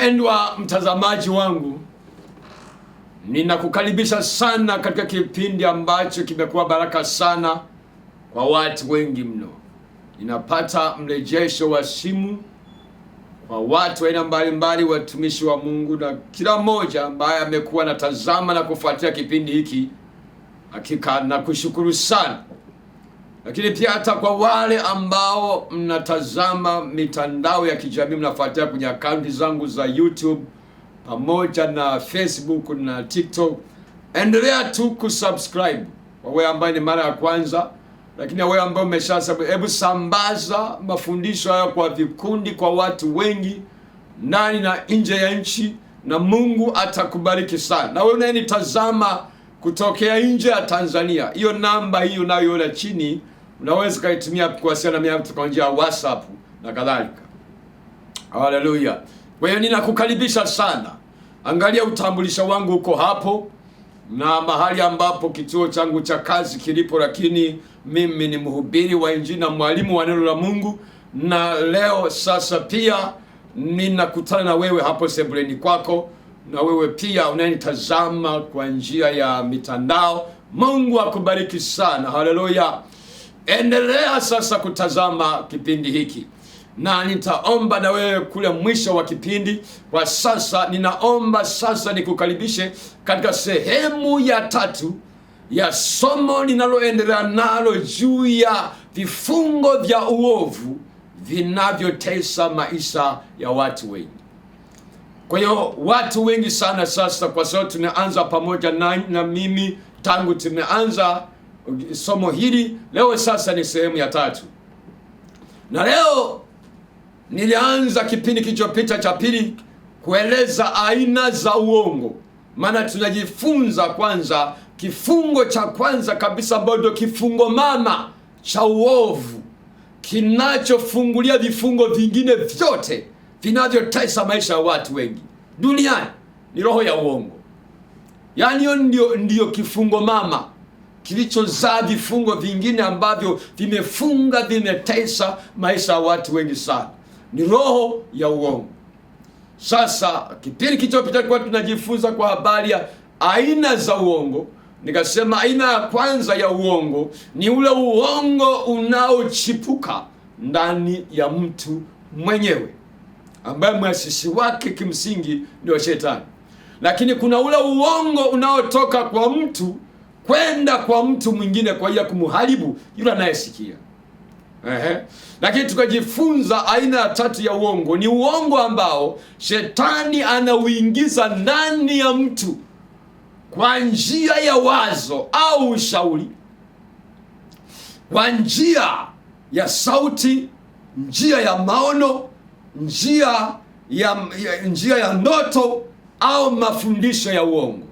Mpendwa mtazamaji wangu, ninakukaribisha sana katika kipindi ambacho kimekuwa baraka sana kwa watu wengi mno. Ninapata mrejesho wa simu kwa watu aina mbalimbali, watumishi wa Mungu, na kila mmoja ambaye amekuwa natazama na kufuatia kipindi hiki, hakika na kushukuru sana. Lakini pia hata kwa wale ambao mnatazama mitandao ya kijamii, mnafuatia kwenye akaunti zangu za YouTube pamoja na Facebook na TikTok, endelea tu kusubscribe. Kwa wewe ambaye ni mara ya kwanza, lakini wewe ambao umeshasubscribe, hebu sambaza mafundisho haya kwa vikundi, kwa watu wengi ndani na nje ya nchi, na Mungu atakubariki sana. Na wewe unayenitazama kutokea nje ya Tanzania, hiyo namba hiyo unayoona chini unaweza kaitumia kuwasiliana nami kwa njia ya WhatsApp na kadhalika. Haleluya. Kwa hiyo ninakukaribisha sana. Angalia utambulisho wangu uko hapo na mahali ambapo kituo changu cha kazi kilipo, lakini mimi ni mhubiri wa Injili na mwalimu wa neno la Mungu. Na leo sasa pia ninakutana na wewe hapo sebuleni kwako, na wewe pia unanitazama kwa njia ya mitandao. Mungu akubariki sana. Haleluya. Endelea sasa kutazama kipindi hiki, na nitaomba na wewe kule mwisho wa kipindi. Kwa sasa ninaomba sasa nikukaribishe katika sehemu ya 3 ya somo ninaloendelea nalo juu ya vifungo vya uovu vinavyotesa maisha ya watu wengi. Kwa hiyo watu wengi sana sasa, kwa sababu tumeanza pamoja na mimi tangu tumeanza somo hili. Leo sasa ni sehemu ya 3, na leo nilianza kipindi kilichopita cha pili kueleza aina za uongo. Maana tunajifunza kwanza kifungo cha kwanza kabisa, ambacho ndio kifungo mama cha uovu kinachofungulia vifungo vingine vyote vinavyotesa maisha ya watu wengi duniani, ni roho ya uongo. Yaani hiyo ndio kifungo mama kilichozaa vifungo vingine ambavyo vimefunga, vimetesa maisha ya watu wengi sana, ni roho ya uongo. Sasa kipindi kilichopita kwa tunajifunza kwa habari ya aina za uongo. Nikasema aina ya kwanza ya uongo ni ule uongo unaochipuka ndani ya mtu mwenyewe, ambaye mwasisi wake kimsingi ndio Shetani. Lakini kuna ule uongo unaotoka kwa mtu kwenda kwa mtu mwingine kwa ajili ya kumharibu yule anayesikia. Lakini tukajifunza aina ya 3 ya uongo ni uongo ambao Shetani anauingiza ndani ya mtu kwa njia ya wazo au ushauri, kwa njia ya sauti, njia ya maono, njia ya ndoto au mafundisho ya uongo.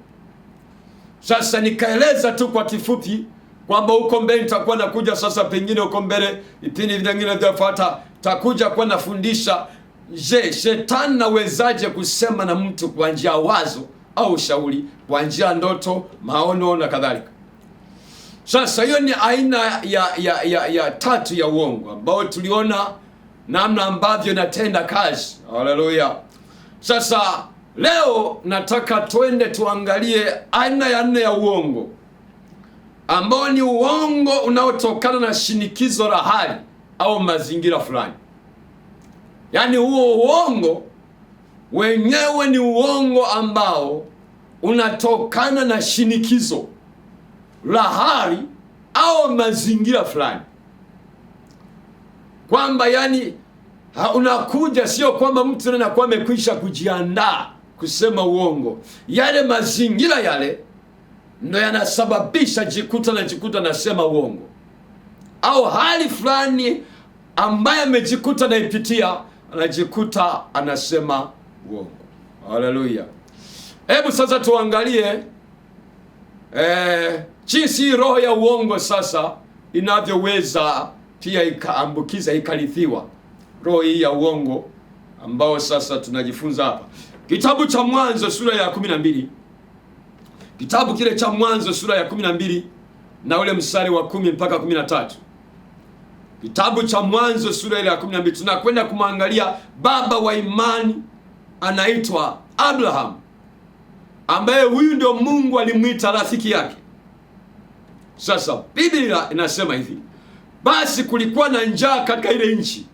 Sasa nikaeleza tu kwa kifupi kwamba huko mbele nitakuwa nakuja sasa, pengine huko mbele vipindi vingine vitafuata takuja kwa nafundisha, je, Shetani nawezaje kusema na mtu kwa njia wazo au ushauri, kwa njia ndoto, maono na kadhalika. Sasa hiyo ni aina ya 3 ya uongo ambao tuliona namna ambavyo inatenda kazi. Haleluya. Sasa leo nataka twende tuangalie aina ya 4 ya uongo, ambao ni uongo unaotokana na shinikizo la hali au mazingira fulani. Yaani huo uongo wenyewe ni uongo ambao unatokana na shinikizo la hali au mazingira fulani, kwamba yani unakuja, sio kwamba mtu anakuwa amekwisha kujiandaa kusema uongo. Yale mazingira yale ndio yanasababisha jikuta nasema uongo, au hali fulani ambaye amejikuta naipitia anajikuta anasema uongo. Haleluya. Hebu sasa tuangalie jinsi roho ya uongo sasa inavyoweza pia ikaambukiza, ikarithiwa. Roho hii ya uongo ambao sasa tunajifunza hapa, kitabu cha Mwanzo sura ya 12. Kitabu kile cha Mwanzo sura ya 12 na ule mstari wa 10 mpaka 13. Kitabu cha Mwanzo sura ile ya 12 tunakwenda kumwangalia baba wa imani anaitwa Abraham, ambaye huyu ndio Mungu alimwita rafiki yake. Sasa Biblia inasema hivi, basi kulikuwa na njaa katika ile nchi.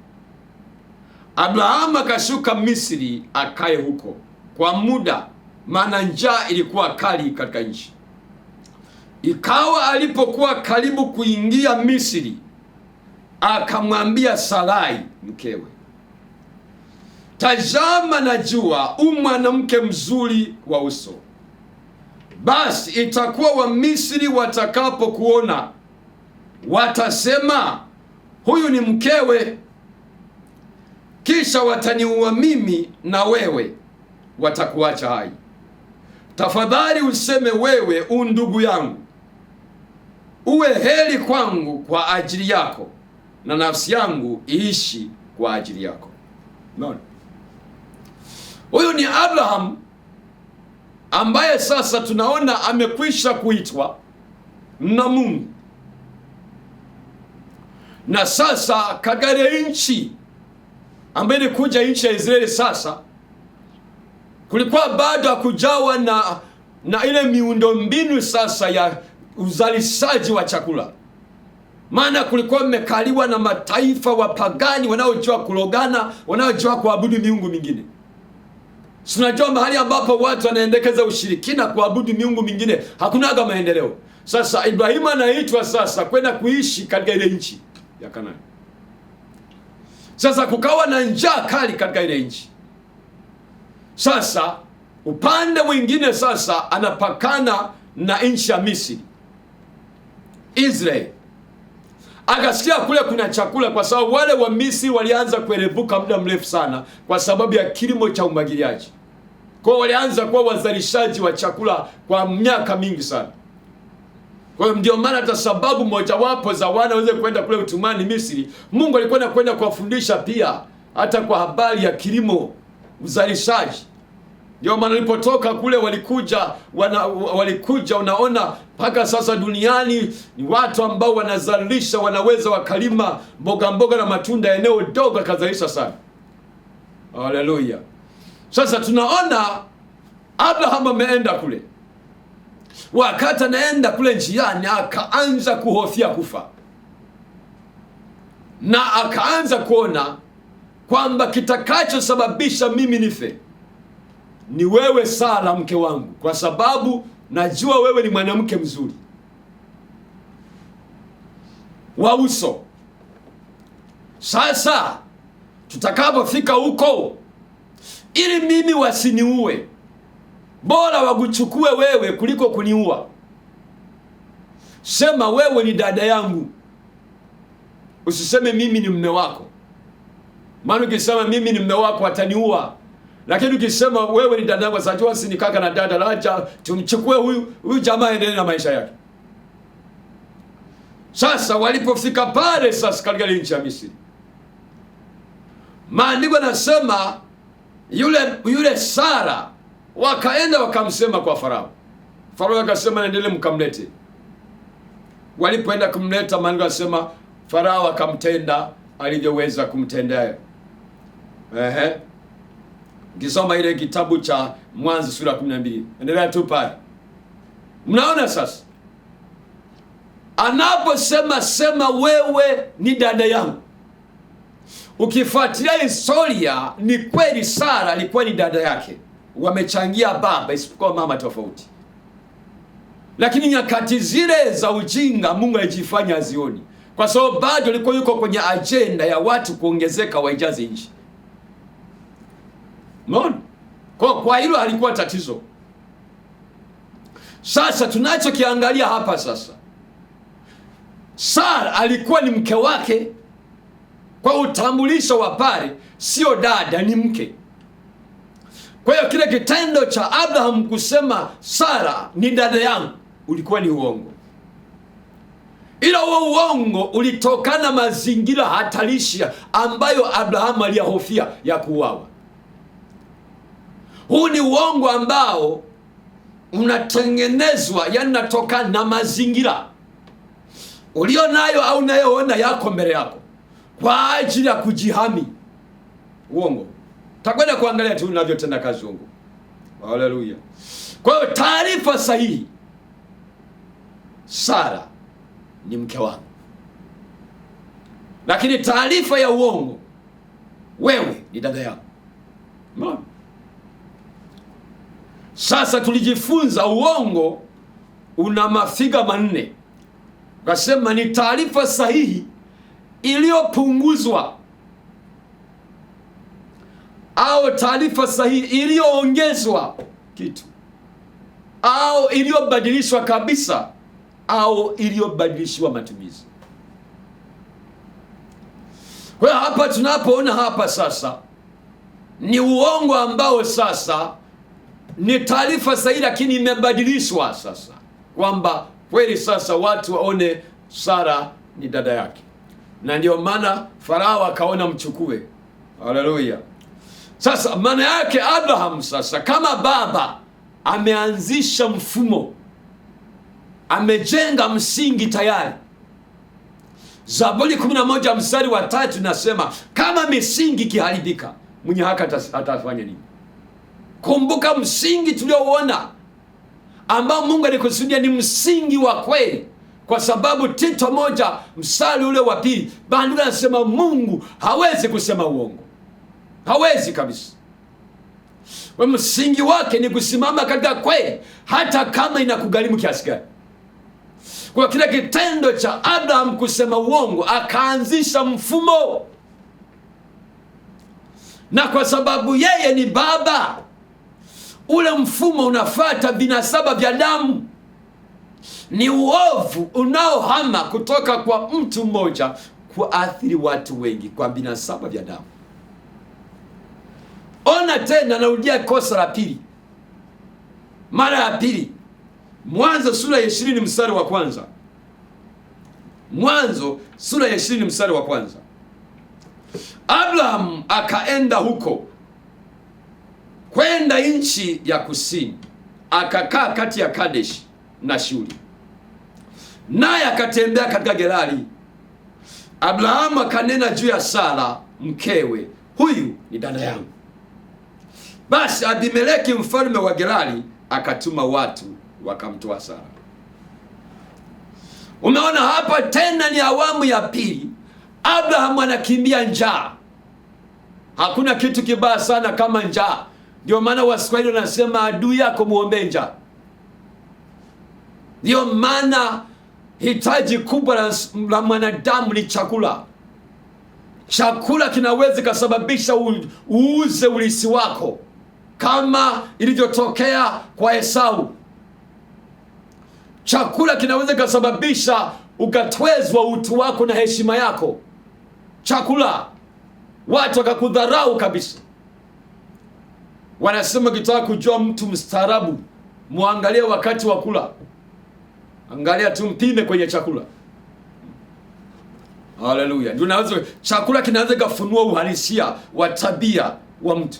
Abrahamu akashuka Misri akae huko kwa muda, maana njaa ilikuwa kali katika nchi. Ikawa alipokuwa karibu kuingia Misri, akamwambia Sarai mkewe, tazama, najua mwanamke mzuri wa uso. Basi itakuwa Wamisri watakapokuona watasema, huyu ni mkewe, kisha wataniua mimi na wewe watakuacha hai. Tafadhali useme wewe ndugu yangu, uwe heri kwangu kwa ajili yako, na nafsi yangu iishi kwa ajili yako. Unaona? Huyu ni Abraham ambaye sasa tunaona amekwisha kuitwa na Mungu. Na sasa kagare nchi ambaye ni kuja nchi ya Israeli, sasa kulikuwa bado hakujawa na ile miundombinu sasa ya uzalishaji wa chakula. Maana kulikuwa mmekaliwa na mataifa wapagani wanaojua kulogana, wanaojua kuabudu miungu mingine. Tunajua mahali ambapo watu wanaendekeza ushirikina, kuabudu miungu mingine, hakunaga maendeleo. Sasa Ibrahimu anaitwa sasa kwenda kuishi katika ile nchi ya Kanaani. Sasa kukawa na njaa kali katika ile nchi. Sasa upande mwingine sasa anapakana na nchi ya Misri, Israeli. Akasikia kule kuna chakula, kwa sababu wale wa Misri walianza kuerevuka muda mrefu sana kwa sababu ya kilimo cha umwagiliaji. Kwa walianza kuwa wazalishaji wa chakula kwa miaka mingi sana. Kwa hiyo ndio maana hata sababu mojawapo za wana waweze kwenda kule utumani Misri, Mungu alikuwa anakwenda kuwafundisha pia hata kwa habari ya kilimo, uzalishaji. Ndio maana walipotoka kule walikuja unaona mpaka sasa duniani ni watu ambao wanazalisha, wanaweza wakalima mboga na matunda eneo dogo akazalisha sana. Haleluya. Sasa tunaona Abraham ameenda kule. Wakati anaenda kule njiani akaanza kuhofia kufa. Na akaanza kuona kwamba kitakachosababisha mimi nife ni wewe Sara mke wangu, kwa sababu najua wewe ni mwanamke mzuri wa uso. Sasa tutakapofika huko, ili mimi wasiniue, bora wakuchukue wewe kuliko kuniua. Sema wewe ni dada yangu, usiseme mimi ni mume wako. Maana ukisema mimi ni mume wako ataniua. Lakini ukisema wewe ni dada yangu, sajua si ni kaka na dada, laja tumchukue huyu jamaa endelee na maisha yake. Sasa walipofika pale sasa katika nchi ya Misri, maandiko yanasema yule Sara wakaenda wakamsema kwa Farao. Farao akasema naendelee mkamlete. Walipoenda kumleta, maandiko yanasema Farao akamtenda alivyoweza kumtendea. Ukisoma ile kitabu cha Mwanzo sura 12. Endelea tu pale. Mnaona sasa anaposema wewe ni dada yangu. Ukifuatilia historia ni kweli Sara alikuwa ni dada yake. Wamechangia baba isipokuwa mama tofauti. Lakini nyakati zile za ujinga Mungu alijifanya azioni, kwa sababu bado alikuwa yuko kwenye agenda ya watu kuongezeka waijaze nchi. Mbona? Kwa hilo alikuwa tatizo. Sasa tunachokiangalia hapa sasa, Sara alikuwa ni mke wake kwa utambulisho wa pale, sio dada, ni mke. Kwa hiyo kile kitendo cha Abraham kusema Sara ni dada yangu ulikuwa ni uongo. Ila huo uongo ulitokana mazingira hatarishi ambayo Abraham aliyahofia ya kuuawa. Huu ni uongo ambao unatengenezwa, yani natoka na mazingira ulionayo au unayoona yako mbele yako kwa ajili ya kujihami. Uongo. Takwenda kuangalia tu unavyotenda kazi Mungu. Haleluya. Kwa hiyo taarifa sahihi, Sara ni mke wangu. Lakini taarifa ya uongo, wewe ni dada yangu. Mama. Sasa tulijifunza uongo una mafiga manne. Kasema ni taarifa sahihi iliyopunguzwa au taarifa sahihi iliyoongezwa kitu au iliyobadilishwa kabisa au iliyobadilishwa matumizi. Kwa hiyo hapa tunapoona hapa sasa ni uongo ambao sasa ni taarifa sahihi lakini imebadilishwa sasa, kwamba kweli sasa watu waone Sara ni dada yake, na ndio maana Farao akaona mchukue. Haleluya. Sasa maana yake Abraham sasa kama baba ameanzisha mfumo, amejenga msingi tayari. Zaburi 11 mstari wa 3 nasema kama misingi kiharibika, mwenye haki atafanya nini? Kumbuka msingi tuliouona ambao Mungu alikusudia ni msingi wa kweli, kwa sababu Tito 1 mstari ule wa 2 Biblia inasema Mungu hawezi kusema uongo. Hawezi kabisa. Kwa msingi wake ni kusimama katika kweli hata kama inakugharimu kiasi gani. Kwa kile kitendo cha Abraham kusema uongo, akaanzisha mfumo. Na kwa sababu yeye ni baba, ule mfumo unafuata vinasaba vya damu. Ni uovu unaohama kutoka kwa mtu mmoja kuathiri watu wengi kwa vinasaba vya damu. Ona tena, narudia kosa la pili, mara ya pili. Mwanzo sura ya 20 mstari wa kwanza. Mwanzo sura ya 20 mstari wa kwanza. Abraham akaenda huko kwenda nchi ya kusini, akakaa kati ya Kadesh na Shuri, naye akatembea katika Gerari. Abrahamu akanena juu ya Sara mkewe, huyu ni dada yangu. Basi Abimeleki mfalme wa Gerari akatuma watu wakamtoa Sara. Umeona hapa tena ni awamu ya pili. Abraham anakimbia njaa. Hakuna kitu kibaya sana kama njaa. Ndio maana Waswahili wanasema adui yako muombe njaa. Ndio maana hitaji kubwa la mwanadamu ni chakula. Chakula kinaweza kusababisha uuze ulisi wako, kama ilivyotokea kwa Esau. Chakula kinaweza kusababisha ukatwezwa utu wako na heshima yako. Chakula, watu wakakudharau kabisa. Wanasema kitaka kujua mtu mstaarabu, muangalie wakati wa kula. Angalia tumpime kwenye chakula. Haleluya. Ndio chakula kinaweza kufunua uhalisia wa tabia wa mtu.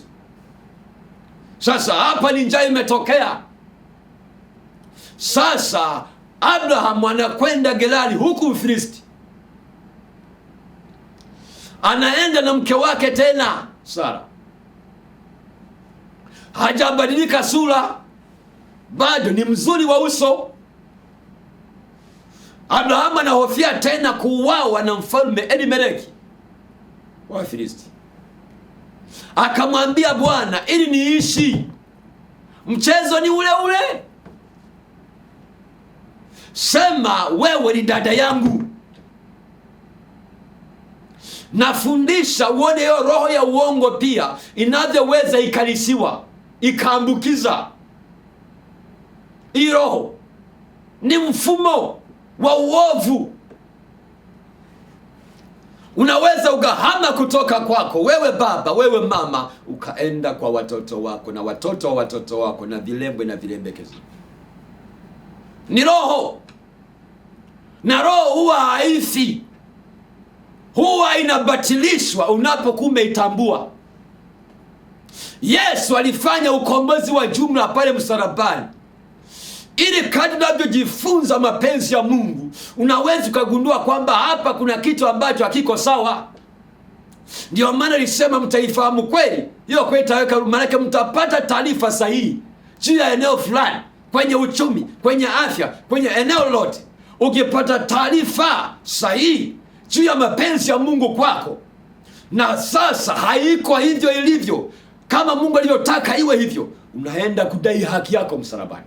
Sasa hapa ni njaa imetokea. Sasa Abraham anakwenda Gerari huku Ufilisti. Anaenda na mke wake tena Sara. Hajabadilika sura, bado ni mzuri wa uso. Abraham anahofia tena kuuawa na mfalme Elimeleki wa Ufilisti. Akamwambia Bwana, ili niishi, mchezo ni ule ule. Sema wewe ni dada yangu. Nafundisha uone hiyo roho ya uongo pia inavyoweza ikalisiwa, ikaambukiza. Hii roho ni mfumo wa uovu. Unaweza ukahama kutoka kwako wewe baba, wewe mama, ukaenda kwa watoto wako na watoto wa watoto wako na vilembwe na vilembekezi. Ni roho. Na roho huwa haifi, huwa inabatilishwa unapokuwa umeitambua. Yesu alifanya ukombozi wa jumla pale msalabani, ili kadri unavyojifunza mapenzi ya Mungu unaweza kugundua kwamba hapa kuna kitu ambacho hakiko sawa. Ndio maana alisema mtaifahamu kweli, hiyo kweli itaweka, maana mtapata taarifa sahihi juu ya eneo fulani, kwenye uchumi, kwenye afya, kwenye eneo lote. Ukipata taarifa sahihi juu ya mapenzi ya Mungu kwako, na sasa haiko hivyo ilivyo kama Mungu alivyotaka iwe hivyo, unaenda kudai haki yako msalabani.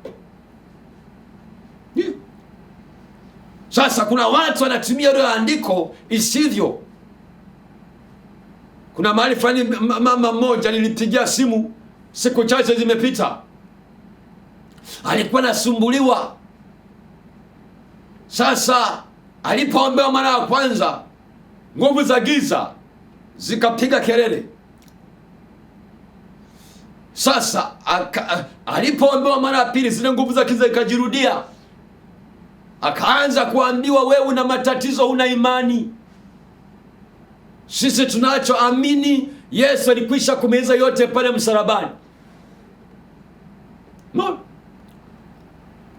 Sasa kuna watu wanatumia ile andiko isivyo. Kuna mahali fulani mama mmoja nilipigia simu siku chache zimepita, alikuwa nasumbuliwa. Sasa alipoombewa mara ya kwanza, nguvu za giza zikapiga kelele. Sasa alipoombewa mara ya pili, zile nguvu za giza zikajirudia. Akaanza kuambiwa, wewe una matatizo, una imani. Sisi tunachoamini, Yesu alikwisha kumaliza yote pale msalabani. No.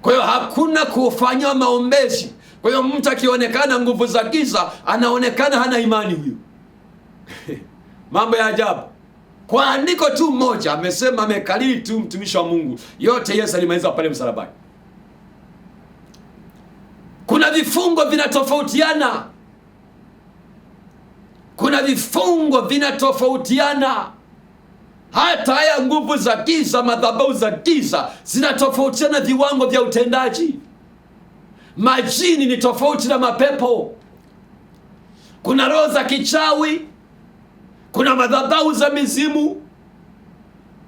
Kwa hiyo hakuna kufanywa maombezi. Kwa hiyo mtu akionekana nguvu za giza, anaonekana hana imani huyu. Mambo ya ajabu. Kwa andiko tu moja amesema, amekalili tu mtumishi wa Mungu, yote Yesu alimaliza pale msalabani. Kuna vifungo vinatofautiana. Kuna vifungo vinatofautiana. Hata haya nguvu za giza, madhabahu za giza zinatofautiana viwango vya utendaji. Majini ni tofauti na mapepo. Kuna roho za kichawi, kuna madhabahu za mizimu,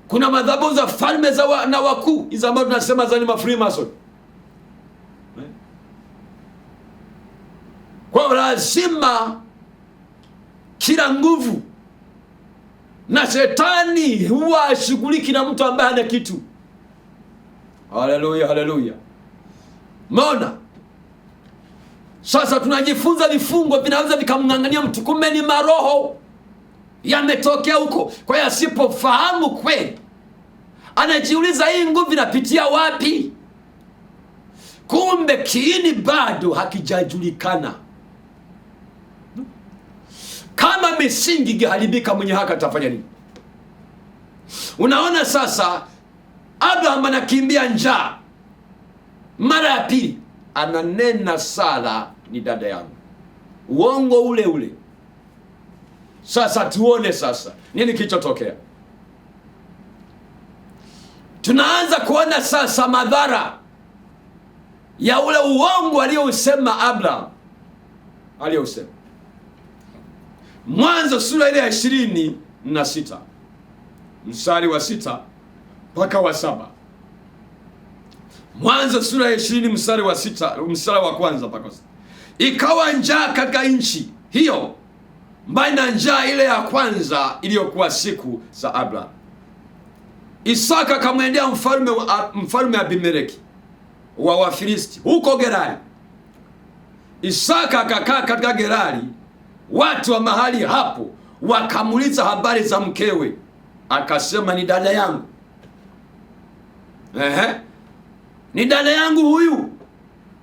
kuna madhabahu za falme za na wakuu, hizo ambazo tunasema za ni Freemason. Kwa lazima kila nguvu, na shetani huwa ashughuliki na mtu ambaye hana kitu. Haleluya, haleluya. Mbona sasa tunajifunza vifungo vinaweza vikamng'ang'ania mtu, kumbe ni maroho yametokea huko. Kwa hiyo asipofahamu kweli, anajiuliza hii nguvu inapitia wapi? Kumbe kiini bado hakijajulikana. Kama misingi ikiharibika, mwenye haki atafanya nini? Unaona sasa, Abraham anakimbia njaa. Mara ya pili ananena, Sara ni dada yangu. Uongo ule ule. Sasa tuone sasa nini kilichotokea. Tunaanza kuona sasa madhara ya ule uongo aliyousema Abraham. Aliyousema Mwanzo sura ile ya 26 mstari wa 6 mpaka wa 7. Mwanzo sura ya 20 mstari wa 6, mstari wa kwanza mpaka 6. Ikawa njaa katika nchi hiyo, mbali na njaa ile ya kwanza iliyokuwa siku za Abraham. Isaka akamwendea mfalme Abimeleki wa Wafilisti huko Gerari. Isaka akakaa katika Gerari. Watu wa mahali hapo wakamuliza habari za mkewe, akasema ni dada yangu. Ni dada yangu huyu.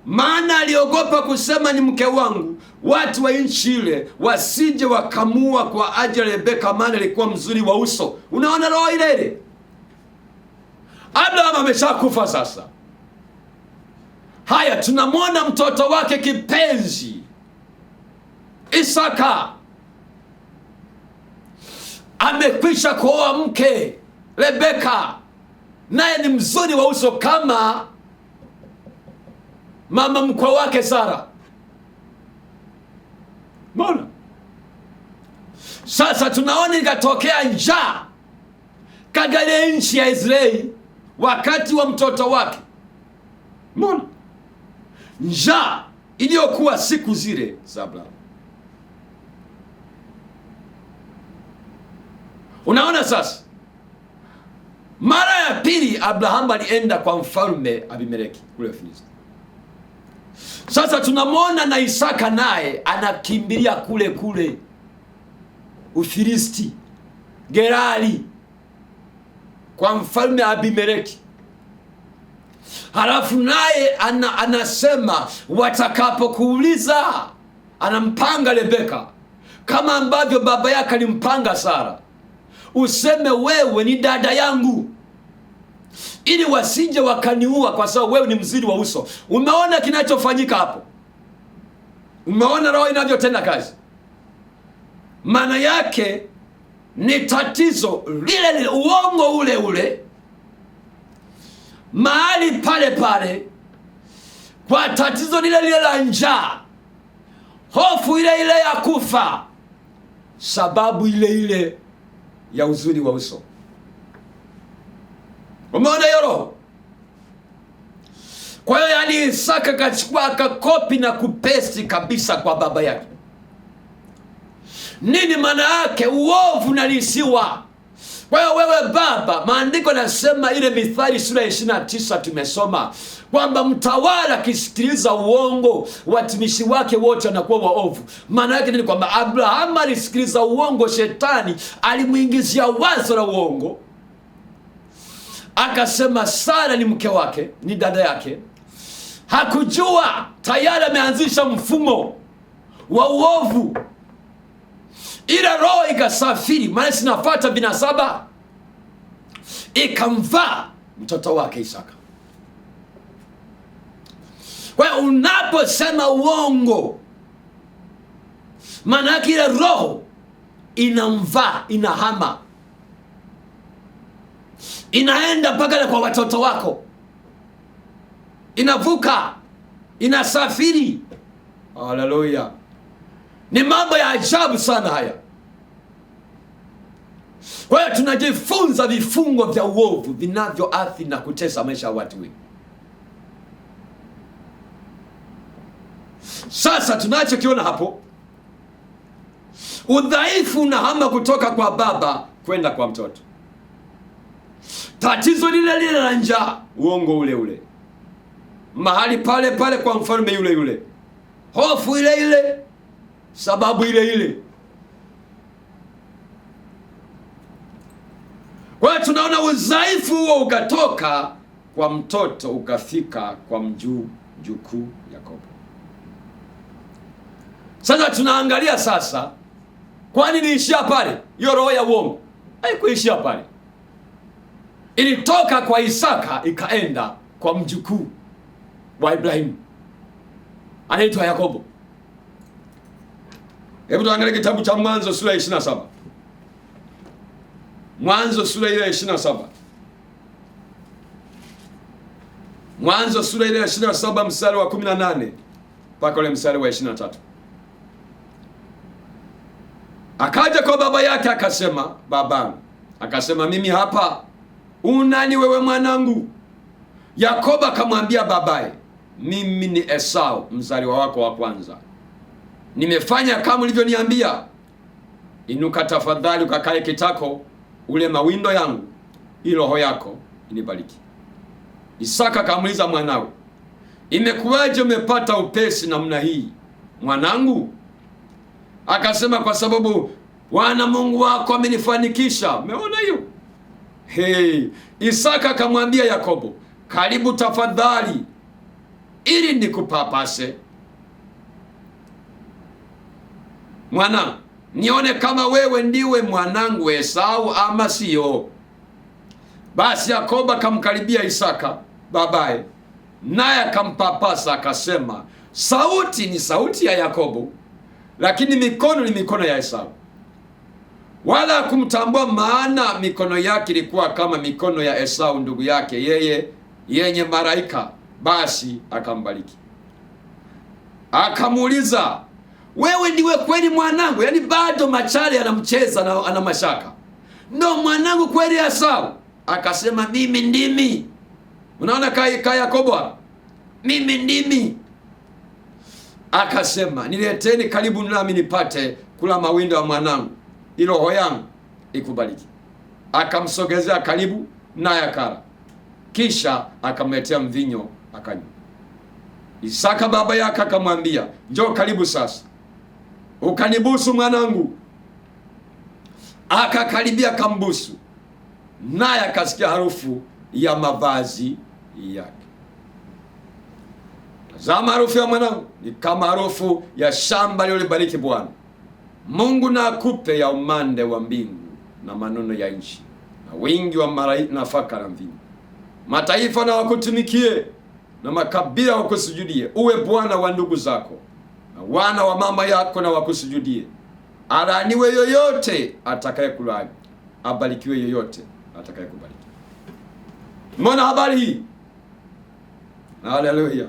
Maana aliogopa kusema ni mke wangu, watu wa nchi ile wasije wakamua kwa ajili ya Rebeka, maana alikuwa mzuri wa uso. Unaona roho ile ile. Abraham ameshakufa sasa. Haya, tunamwona mtoto wake kipenzi Isaka amekwisha kuoa mke Rebeka, naye ni mzuri wa uso kama mama mkwe wake Sara. Mbona sasa tunaona ikatokea njaa katika nchi ya Israeli wakati wa mtoto wake. Mbona njaa iliyokuwa siku zile za Abraham. Unaona sasa, mara ya pili Abraham alienda kwa mfalme Abimeleki kule Filisti. Sasa tunamwona na Isaka naye anakimbilia kule kule Ufilisti, Gerari, kwa mfalme Abimeleki. Halafu naye anasema watakapokuuliza, anampanga Rebeka, kama ambavyo baba yake alimpanga Sara, useme wewe ni dada yangu, ili wasije wakaniua kwa sababu wewe ni mzuri wa uso. Umeona kinachofanyika hapo? Umeona roho inavyotenda kazi? Maana yake ni tatizo lile lile, uongo ule ule, mahali pale pale, kwa tatizo lile lile la njaa, hofu ile ile ya kufa, sababu ile ile ya uzuri wa uso. Umeona hiyo roho? Kwa hiyo yani Isaka kachukua akakopi na kupesti kabisa kwa baba yake. Nini maana yake? Uovu nalisiwa. Kwa hiyo wewe baba, maandiko nasema ile Mithali sura ya 29 tumesoma kwamba mtawala akisikiliza uongo, watumishi wake wote wanakuwa waovu. Maana yake ni kwamba Abrahamu alisikiliza uongo, shetani alimuingizia wazo la uongo, akasema Sara ni mke wake, ni dada yake. Hakujua tayari ameanzisha mfumo wa uovu. Ile roho ikasafiri, maana sinafuata binasaba, ikamvaa mtoto wake Isaka. Kwa hiyo unaposema uongo, maana yake ile roho inamvaa, inahama, inaenda mpaka kwa watoto wako, inavuka, inasafiri. Haleluya! Ni mambo ya ajabu sana haya. Kwa hiyo tunajifunza vifungo vya uovu vinavyoathiri na kutesa maisha ya watu wengi. Sasa tunachokiona hapo, udhaifu unahama kutoka kwa baba kwenda kwa mtoto. Tatizo lile lile la njaa, uongo ule ule, mahali pale pale kwa mfalme yule yule, hofu ile ile, sababu ile ile. Kwa hiyo tunaona udhaifu huo ukatoka kwa mtoto ukafika kwa mjukuu Yakobo. Sasa tunaangalia sasa, kwani niishia pale? Hiyo roho ya uongo haikuishia pale, ilitoka kwa Isaka ikaenda kwa mjukuu wa Ibrahimu, anaitwa Yakobo. Hebu tuangalie kitabu cha Mwanzo sura ya 27. Mwanzo sura ile ya 27. Mwanzo sura ile ya 27 mstari wa 18 mpaka ule mstari wa 23. Akaja kwa baba yake akasema, babangu. Akasema, mimi hapa. Unani wewe mwanangu? Yakobo akamwambia babaye, mimi ni Esau, mzaliwa wako wa kwanza. Nimefanya kama ulivyoniambia. Inuka tafadhali ukakae kitako ule mawindo yangu, ili roho yako inibariki. Isaka akamuuliza mwanawe, imekuwaje umepata upesi namna hii mwanangu? Akasema, kwa sababu Bwana Mungu wako amenifanikisha. Umeona hiyo? Isaka akamwambia Yakobo, karibu tafadhali, ili nikupapase mwanangu, nione kama wewe ndiwe mwanangu Esau ama sio. Basi Yakobo akamkaribia Isaka babaye, naye akampapasa, akasema, sauti ni sauti ya Yakobo, lakini mikono ni mikono ya Esau. Wala kumtambua, maana mikono yake ilikuwa kama mikono ya Esau ndugu yake, yeye yenye malaika. Basi akambariki. Akamuuliza, wewe ndiwe kweli mwanangu? Yaani bado machale anamcheza, ana mashaka. Ndo mwanangu kweli Esau? Akasema, mimi ndimi. Unaona ka Yakobo, mimi ndimi. Akasema, nileteni karibu nami nipate kula mawindo ya mwanangu, ili roho yangu ikubariki. Akamsogezea karibu, naye akala. Kisha akamletea mvinyo akanywa. Isaka baba yake akamwambia, njoo karibu sasa, ukanibusu mwanangu. Akakaribia akambusu, naye akasikia harufu ya mavazi yake. Tazama, harufu ya mwanangu ni kama harufu ya shamba lililobariki Bwana, Mungu na akupe ya umande wa mbingu na manono ya nchi na wingi wa nafaka na mvinyo. Mataifa na wakutumikie na makabila wakusujudie. Uwe bwana wa ndugu zako na wana wa mama yako na wakusujudie. Alaaniwe yoyote atakaye kulaani, abarikiwe yoyote atakaye kubariki. Mbona habari hii? Haleluya.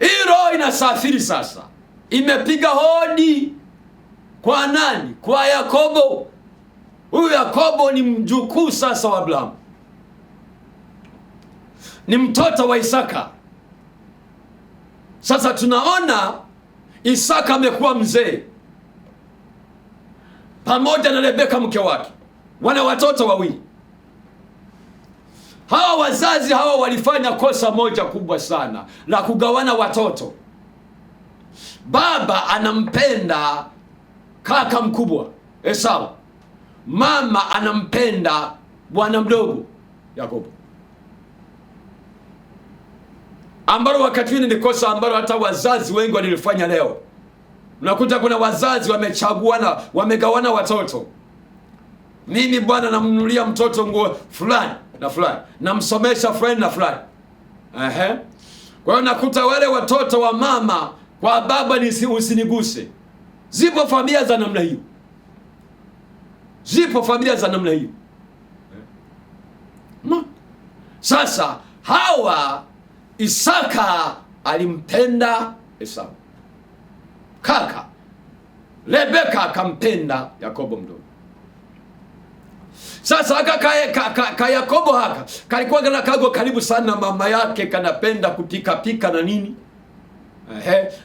Hii roho inasafiri sasa. Imepiga hodi kwa nani? Kwa Yakobo. Huyu Yakobo ni mjukuu sasa wa Abrahamu, ni mtoto wa Isaka. Sasa tunaona Isaka amekuwa mzee pamoja na Rebeka mke wake, wana watoto wawili. Hawa wazazi hawa walifanya kosa moja kubwa sana la kugawana watoto. Baba anampenda kaka mkubwa Esau, mama anampenda bwana mdogo Yakobo, ambalo wakati huu ni kosa ambalo hata wazazi wengi walilifanya leo. Unakuta kuna wazazi wamechaguana, wamegawana watoto. Mimi bwana namnunulia mtoto nguo fulani na fulani, namsomesha fulani na fulani. Kwa hiyo nakuta wale watoto wa mama kwa baba usiniguse. Zipo familia za namna hiyo. Zipo familia za namna hiyo. Sasa hawa Isaka alimpenda Esau kaka, Rebeka akampenda Yakobo mdogo. Sasa haka Yakobo haka kalikuwa kana kago karibu sana na mama yake, kanapenda kupika pika na nini.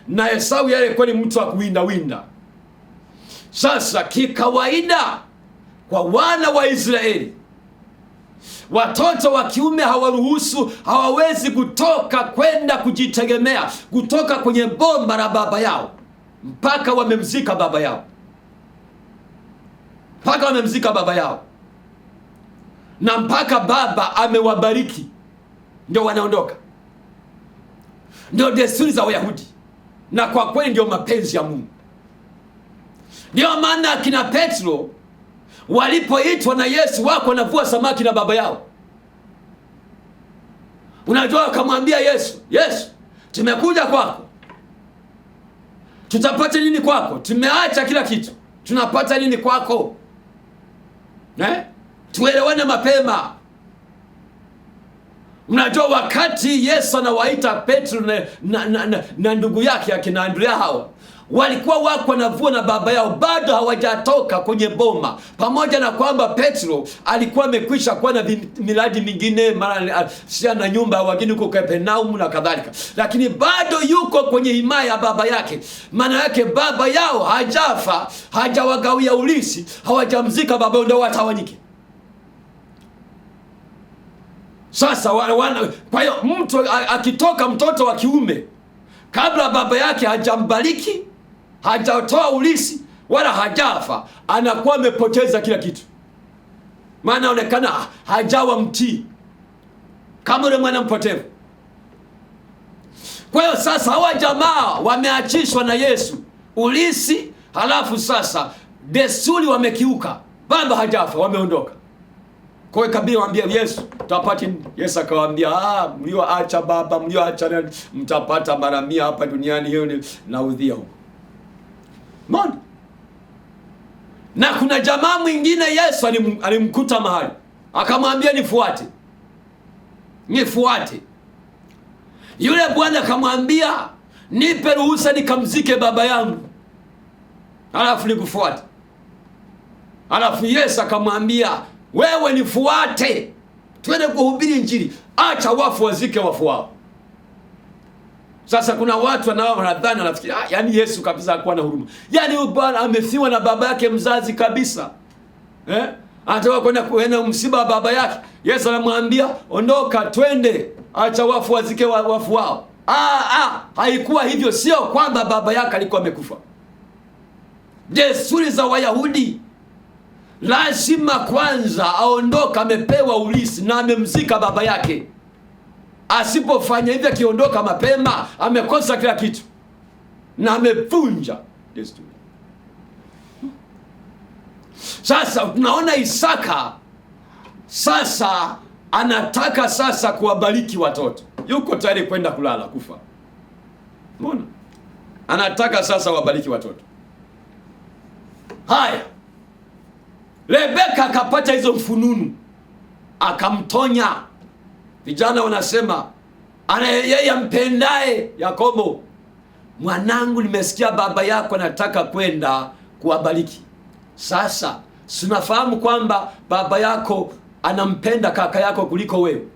Na Esau yale kwa ni mtu wa kuwinda winda. Sasa kikawaida kwa wana wa Israeli, watoto wa kiume hawawezi kutoka kwenda kujitegemea, kutoka kwenye bomba la baba yao mpaka wamemzika baba yao. Mpaka wamemzika baba yao. Na mpaka baba amewabariki ndio wanaondoka. Ndio desturi za Wayahudi. Na kwa kweli ndio mapenzi ya Mungu. Ndio maana akina Petro walipoitwa na Yesu wako wanavua samaki na baba yao. Unajua akamwambia Yesu, Yesu, tumekuja kwako, tutapata nini kwako? Tumeacha kila kitu, tunapata nini kwako? Tuelewane mapema. Unajua wakati Yesu anawaita Petro na ndugu yake akina Andrea, hawa walikuwa wako wanavua na baba yao, bado hawajatoka kwenye boma. Pamoja na kwamba Petro alikuwa amekwisha kuwa na miradi mingine, mara sia na nyumba ya wageni huko Kapernaum na kadhalika, lakini bado yuko kwenye himaya ya baba yake. Maana yake baba yao hajafa, hajawagawia ulisi, hawajamzika baba yao, ndio watawanyike. Sasa kwa hiyo mtu akitoka, mtoto wa kiume, kabla baba yake hajambariki, hajatoa ulisi, wala hajafa, anakuwa amepoteza kila kitu. Maana anaonekana hajawa mtii, kama yule mwana mpotevu. Kwa hiyo sasa hawa jamaa wameachishwa na Yesu ulisi, halafu sasa desturi wamekiuka, baba hajafa, wameondoka. Kwa hiyo kabila waambia Yesu, tutapata. Yesu akawaambia, mlioacha baba, mlioacha mtapata mara 100 hapa duniani, hiyo ni naudhia huko. Mbona? Na kuna jamaa mwingine Yesu alimkuta mahali, akamwambia nifuate. Nifuate. Yule bwana akamwambia, nipe ruhusa nikamzike baba yangu, alafu nikufuate. Alafu Yesu akamwambia, wewe nifuate, twende kuhubiri Injili, acha wafu wazike wafu wao. Sasa kuna watu wanadhani, wanafikiri yani Yesu kabisa hakuwa na huruma. Yani huyu bwana amefiwa na baba yake mzazi kabisa. Anataka kwenda msiba wa baba yake. Yesu anamwambia, ondoka twende, acha wafu wazike wafu wao. Haikuwa hivyo, sio kwamba baba yake alikuwa amekufa. Desturi za Wayahudi, lazima kwanza aondoka, amepewa ulisi na amemzika baba yake. Asipofanya hivyo, akiondoka mapema, amekosa kila kitu na amevunja desturi. Sasa tunaona Isaka sasa anataka sasa kuwabariki watoto. Yuko tayari kwenda kulala kufa. Mbona? Anataka sasa wabariki watoto. Haya. Rebeka akapata hizo mfununu. Akamtonya. Vijana wanasema yeye ampendaye Yakobo, mwanangu, nimesikia baba yako anataka kwenda kuwabariki. Sasa sinafahamu kwamba baba yako anampenda kaka yako kuliko wewe.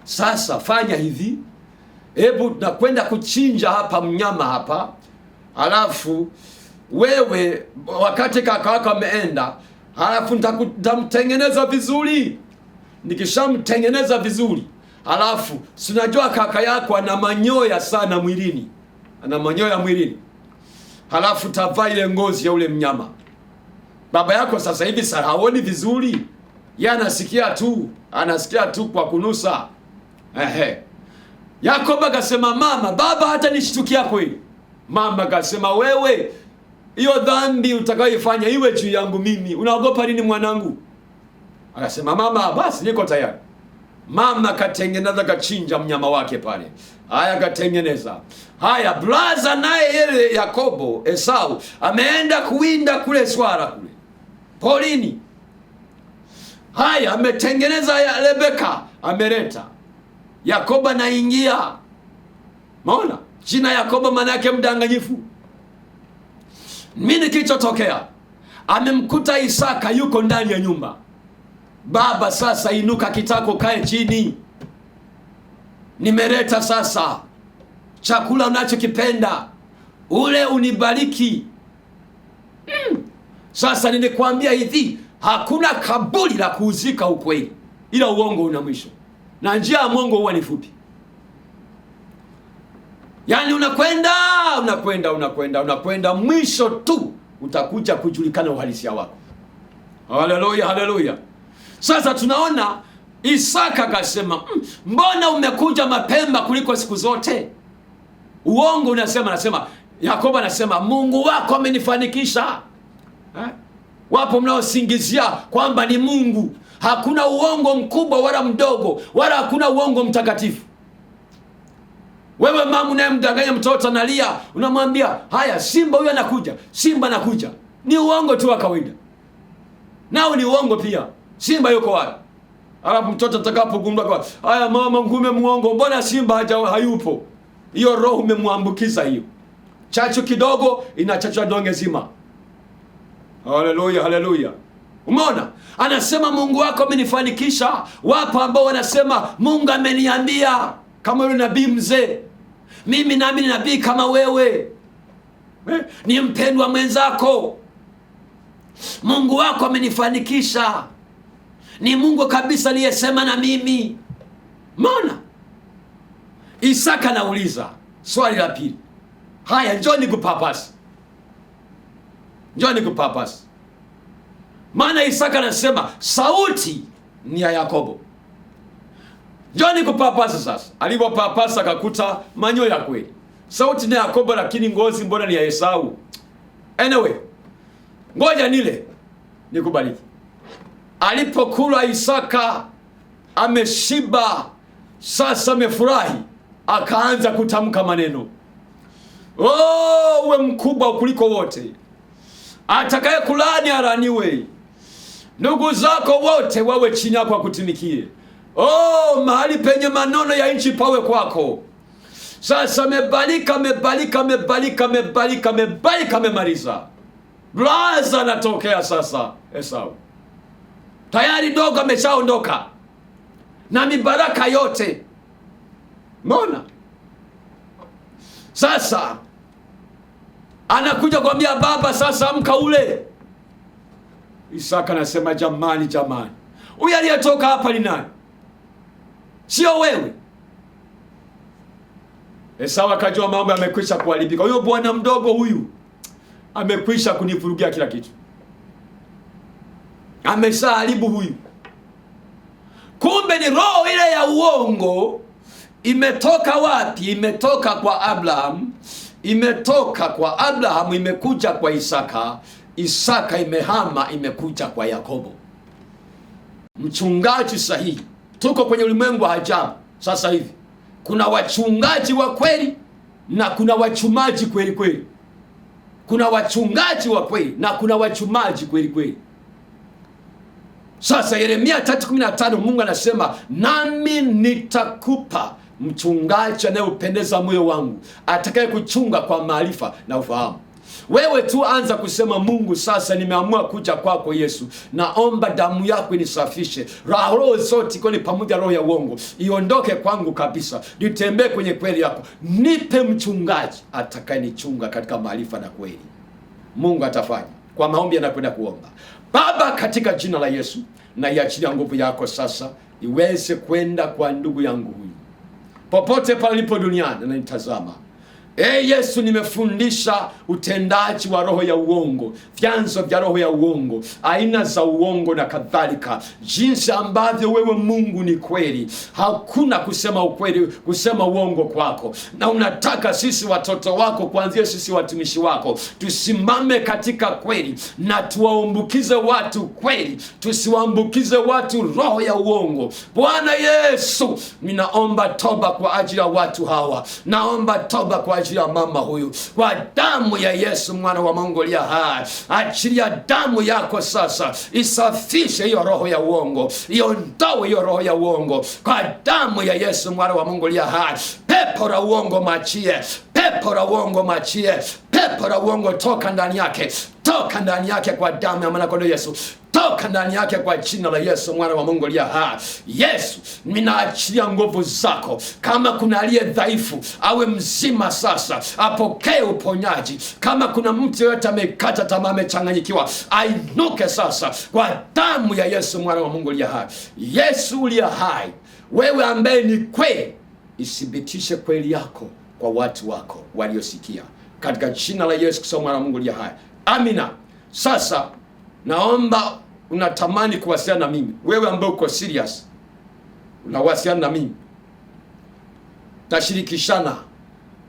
Sasa fanya hivi, hebu nakwenda kuchinja hapa mnyama hapa, halafu wewe wakati kaka yako ameenda, halafu nitamtengeneza vizuri. Nikishamtengeneza vizuri, halafu sinajua kaka yako ana manyoya sana mwilini, ana manyoya mwilini, halafu tavaa ile ngozi ya ule mnyama. Baba yako sasa hivi haoni vizuri, yeye anasikia tu kwa kunusa. Yakobo akasema, mama, baba hata nishtukia kweli. Mama akasema, wewe, hiyo dhambi utakayoifanya iwe juu yangu mimi, unaogopa nini mwanangu? Akasema, mama, basi niko tayari. Mama katengeneza, kachinja mnyama wake pale. Haya, katengeneza. Haya, blaza naye yele Yakobo, Esau, ameenda kuwinda kule swara kule polini. Haya, ametengeneza ya Rebeka, ameleta. Yakobo anaingia. Maona? Jina Yakobo maana yake mdanganyifu. Nini kilichotokea? Amemkuta Isaka yuko ndani ya nyumba. Baba, sasa inuka kitako, kae chini. Nimeleta sasa chakula unachokipenda, ule unibariki. Sasa nilikwambia hivi, hakuna kaburi la kuuzika ukweli, ila uongo una mwisho, na njia ya mwongo huwa ni fupi. Yaani unakwenda, mwisho tu utakuja kujulikana uhalisia wako. Haleluya, haleluya. Sasa tunaona Isaka akasema, mbona umekuja mapema kuliko siku zote? Uongo anasema Yakobo anasema, Mungu wako amenifanikisha. Wapo mnaosingizia kwamba ni Mungu. Hakuna uongo mkubwa wala mdogo, wala hakuna uongo mtakatifu. Wewe mama unayemdanganya mtoto analia, unamwambia, haya, simba huyo anakuja, simba anakuja. Ni uongo tu wa kawaida. Nao ni uongo pia. Simba yuko wapi? Alafu mtoto atakapogundua kwa, haya mama, ngume muongo, mbona simba hayupo? Hiyo roho umemwambukiza hiyo. Chachu kidogo inachachua donge zima. Haleluya, haleluya. Umeona? Anasema Mungu wako amenifanikisha. Wapo ambao wanasema Mungu ameniambia, kama yule nabii mzee, mimi nami ni nabii kama wewe. Ni mpendwa mwenzako. Mungu wako amenifanikisha. Ni Mungu kabisa aliyesema na mimi. Umeona? Isaka nauliza swali la pili. Haya, njoni kupapasi. Njoni kupapasi. Maana Isaka anasema sauti ni ya Yakobo. Njoni kupapasi sasa. Alipopapasa akakuta manyoya kweli. Sauti ni ya Yakobo, lakini ngozi mbona ni ya Esau? Anyway, ngoja nile nikubariki. Alipokula Isaka ameshiba, sasa amefurahi, akaanza kutamka maneno. Uwe mkubwa kuliko wote, atakaye kulani araniwe, ndugu zako wote wawe chini yako akutumikie. Mahali penye manono ya nchi pawe kwako. Sasa amebalika, amemaliza. Blaza anatokea sasa Esau. Tayari dogo ameshaondoka na mibaraka yote. Mbona? Sasa anakuja kuambia baba, sasa amka ule. Isaka anasema, jamani, huyu aliyetoka hapa ni nani? Sio wewe. Esau akajua mambo yamekwisha kuharibika. Huyo bwana mdogo huyu amekwisha kunivurugia kila kitu. Ameshaharibu huyu. Kumbe ni roho ile ya uongo. Imetoka wapi? Imetoka kwa Abraham. Imekuja kwa Isaka, Isaka imehama imekuja kwa Yakobo. Mchungaji sahihi. Tuko kwenye ulimwengu wa ajabu sasa hivi. Kuna wachungaji wa kweli na kuna wachumaji kweli kweli. Kuna wachungaji wa kweli na kuna wachumaji kweli kweli. Sasa Yeremia 3:15 Mungu anasema, nami nitakupa mchungaji anayependeza moyo wangu, atakaye kuchunga kwa maarifa na ufahamu. Wewe tu anza kusema, Mungu, sasa nimeamua kuja kwako Yesu. Naomba damu yako inisafishe. Roho zote iko ni pamoja roho ya uongo iondoke kwangu kabisa. Nitembee kwenye kweli yako. Nipe mchungaji atakayenichunga katika maarifa na kweli. Mungu atafanya. Kwa maombi anakwenda kuomba. Baba, katika jina la Yesu, na iachilia nguvu yako sasa iweze kwenda kwa ndugu yangu huyu popote palipo duniani na nitazama. Yesu, nimefundisha utendaji wa roho ya uongo, vyanzo vya roho ya uongo, aina za uongo na kadhalika, jinsi ambavyo wewe Mungu ni kweli. Hakuna kusema ukweli, kusema uongo kwako, na unataka sisi watoto wako, kuanzia sisi watumishi wako, tusimame katika kweli na tuwaambukize watu kweli, tusiwaambukize watu roho ya uongo. Bwana Yesu, ninaomba toba kwa ajili ya watu hawa, naomba toba kwa ajili ya mama huyu, kwa damu ya Yesu mwana wa Mungu aliye hai. Achilia damu yako sasa isafishe hiyo roho ya uongo, iondoe hiyo roho ya uongo kwa damu ya Yesu mwana wa Mungu aliye hai. Pepo la uongo machie, pepo la uongo machie, pepo la uongo toka ndani yake, toka ndani yake kwa damu ya mwana-kondoo Yesu, toka ndani yake kwa jina la Yesu mwana wa Mungu aliye hai. Yesu, ninaachilia nguvu zako. Kama kuna aliye dhaifu awe mzima sasa, apokee uponyaji. Kama kuna mtu yote amekata tamaa, amechanganyikiwa, ainuke sasa kwa damu ya Yesu mwana wa Mungu aliye hai. Yesu uliye hai, wewe ambaye ni kweli, ithibitishe kweli yako kwa watu wako waliosikia, katika jina la Yesu Kristo mwana wa Mungu aliye hai. Amina. Sasa naomba unatamani kuwasiliana na mimi, wewe ambaye uko serious, unawasiliana na mimi, tashirikishana.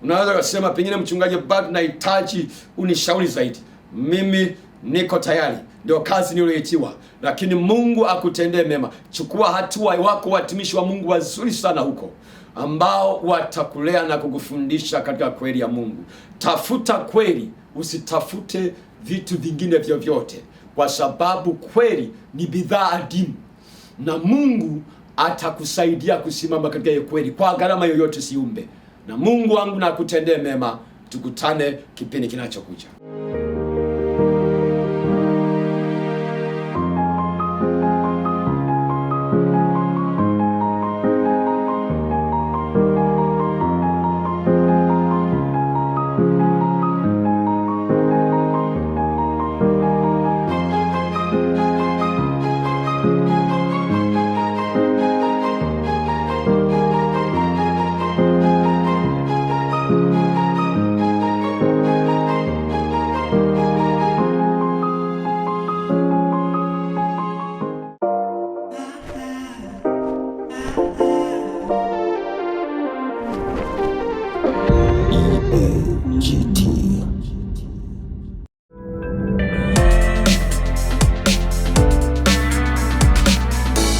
Unaweza kusema, pengine mchungaji, bado nahitaji unishauri zaidi. Mimi niko tayari, ndio kazi niliyoitiwa, lakini Mungu akutendee mema. Chukua hatua. Wako watumishi wa Mungu wazuri sana huko ambao watakulea na kukufundisha katika kweli ya Mungu. Tafuta kweli, usitafute vitu vingine vyovyote, kwa sababu kweli ni bidhaa adimu, na Mungu atakusaidia kusimama katika hiyo kweli kwa gharama yoyote siumbe. Na Mungu wangu na kutendee mema. Tukutane kipindi kinachokuja.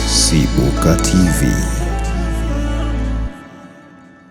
Sibuka TV.